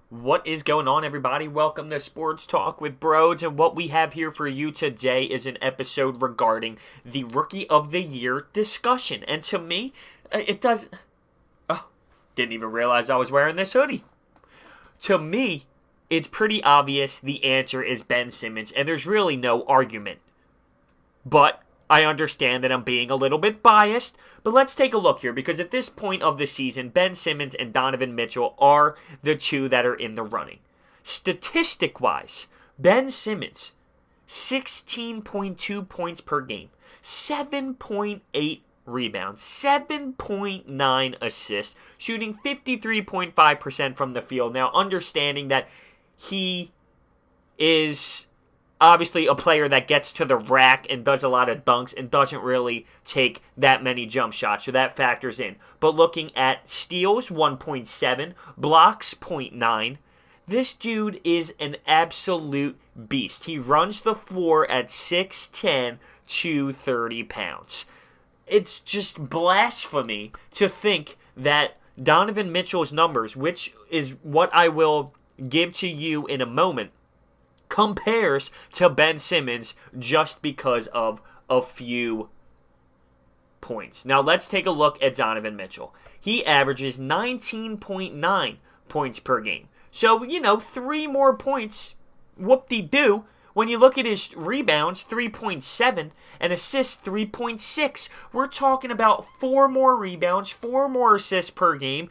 What is going on, everybody? Welcome to Sports Talk with Broads, and what we have here for you today is an episode regarding the Rookie of the Year discussion. And to me, it does... Oh, didn't even realize I was wearing this hoodie. To me, it's pretty obvious the answer is Ben Simmons, and there's really no argument. But I understand that I'm being a little bit biased, but let's take a look here, because at this point of the season, Ben Simmons and Donovan Mitchell are the two that are in the running. Statistic-wise, Ben Simmons, 16.2 points per game, 7.8 rebounds, 7.9 assists, shooting 53.5% from the field. Now, understanding that he is obviously a player that gets to the rack and does a lot of dunks and doesn't really take that many jump shots, so that factors in. But looking at steals, 1.7, blocks, 0.9, this dude is an absolute beast. He runs the floor at 6'10", 230 pounds. It's just blasphemy to think that Donovan Mitchell's numbers, which is what I will give to you in a moment, compares to Ben Simmons just because of a few points. Now let's take a look at Donovan Mitchell. He averages 19.9 points per game. So, 3 more points, whoop-de-doo. When you look at his rebounds, 3.7, and assists, 3.6. We're talking about 4 more rebounds, 4 more assists per game.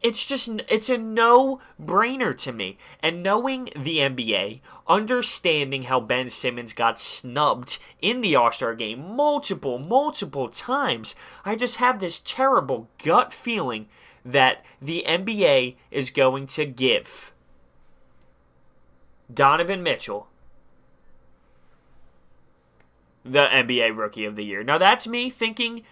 It's a no-brainer to me. And knowing the NBA, understanding how Ben Simmons got snubbed in the All-Star game multiple times, I just have this terrible gut feeling that the NBA is going to give Donovan Mitchell the NBA Rookie of the Year. Now, that's me thinking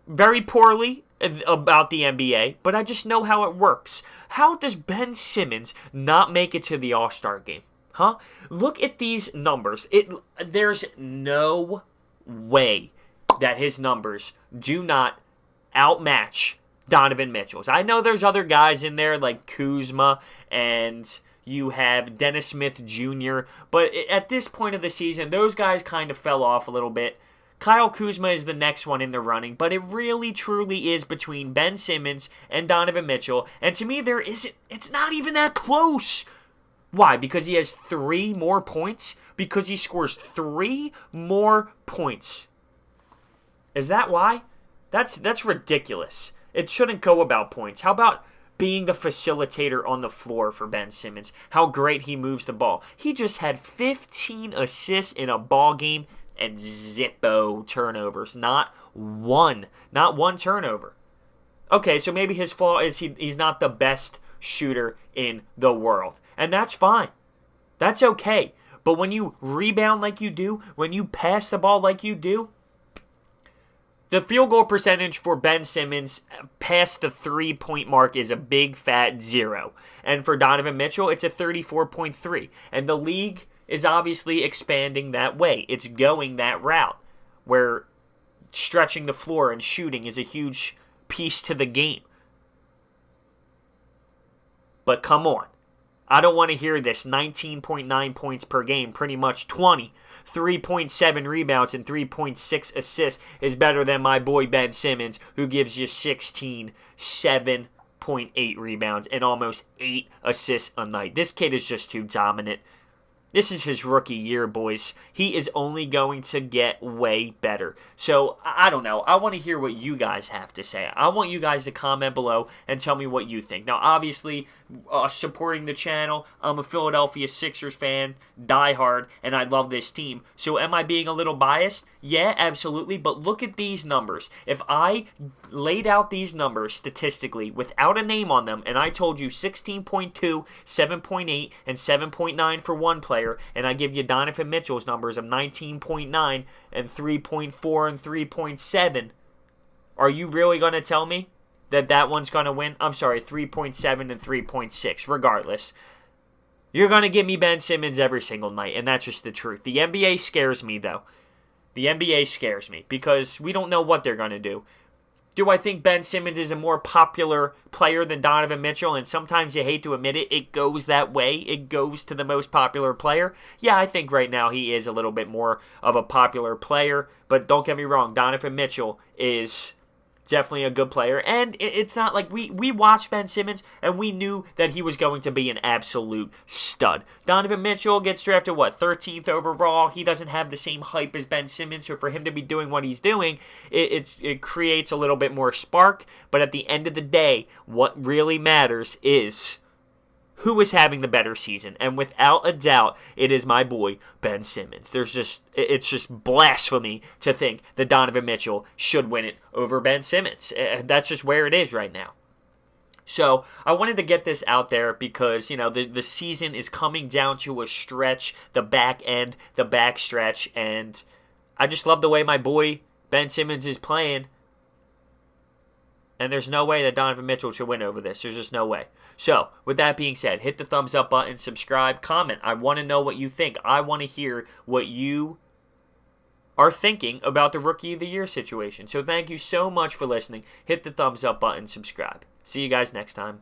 very poorly about the NBA, but I just know how it works. How does Ben Simmons not make it to the All-Star game? Huh? Look at these numbers. There's no way that his numbers do not outmatch Donovan Mitchell's. I know there's other guys in there like Kuzma, and you have Dennis Smith Jr., but at this point of the season, those guys kind of fell off a little bit. Kyle Kuzma is the next one in the running, but it really truly is between Ben Simmons and Donovan Mitchell, and to me it's not even that close. Why? Because he has 3 more points? Because he scores 3 more points. Is that why? That's ridiculous. It shouldn't go about points. How about being the facilitator on the floor for Ben Simmons? How great he moves the ball. He just had 15 assists in a ball game and zippo turnovers. Not one turnover. Okay, so maybe his flaw is he's not the best shooter in the world. And that's fine. That's okay. But when you rebound like you do, when you pass the ball like you do, the field goal percentage for Ben Simmons past the 3-point mark is a big fat 0. And for Donovan Mitchell, it's a 34.3. And the league is obviously expanding that way. It's going that route where stretching the floor and shooting is a huge piece to the game. But come on. I don't want to hear this 19.9 points per game, pretty much 20, 3.7 rebounds, and 3.6 assists is better than my boy Ben Simmons, who gives you 16, 7.8 rebounds, and almost 8 assists a night. This kid is just too dominant. This is his rookie year, boys. He is only going to get way better. So, I don't know. I want to hear what you guys have to say. I want you guys to comment below and tell me what you think. Now, obviously, supporting the channel, I'm a Philadelphia Sixers fan, diehard, and I love this team. So, am I being a little biased? Yeah, absolutely. But look at these numbers. If I laid out these numbers statistically without a name on them, and I told you 16.2, 7.8, and 7.9 for one player, and I give you Donovan Mitchell's numbers of 19.9 and 3.4 and 3.7, are you really going to tell me that one's going to win? I'm sorry, 3.7 and 3.6, regardless. You're going to give me Ben Simmons every single night, and that's just the truth. The NBA scares me, though. The NBA scares me because we don't know what they're going to do. Do I think Ben Simmons is a more popular player than Donovan Mitchell? And sometimes you hate to admit it, it goes that way. It goes to the most popular player. Yeah, I think right now he is a little bit more of a popular player. But don't get me wrong, Donovan Mitchell is definitely a good player. And it's not like we watched Ben Simmons and we knew that he was going to be an absolute stud. Donovan Mitchell gets drafted, 13th overall. He doesn't have the same hype as Ben Simmons. So for him to be doing what he's doing, it creates a little bit more spark. But at the end of the day, what really matters is who is having the better season. And without a doubt, it is my boy, Ben Simmons. It's just blasphemy to think that Donovan Mitchell should win it over Ben Simmons. That's just where it is right now. So I wanted to get this out there because, the season is coming down to a stretch, the back end, the back stretch, and I just love the way my boy Ben Simmons is playing. And there's no way that Donovan Mitchell should win over this. There's just no way. So, with that being said, hit the thumbs up button, subscribe, comment. I want to know what you think. I want to hear what you are thinking about the Rookie of the Year situation. So, thank you so much for listening. Hit the thumbs up button, subscribe. See you guys next time.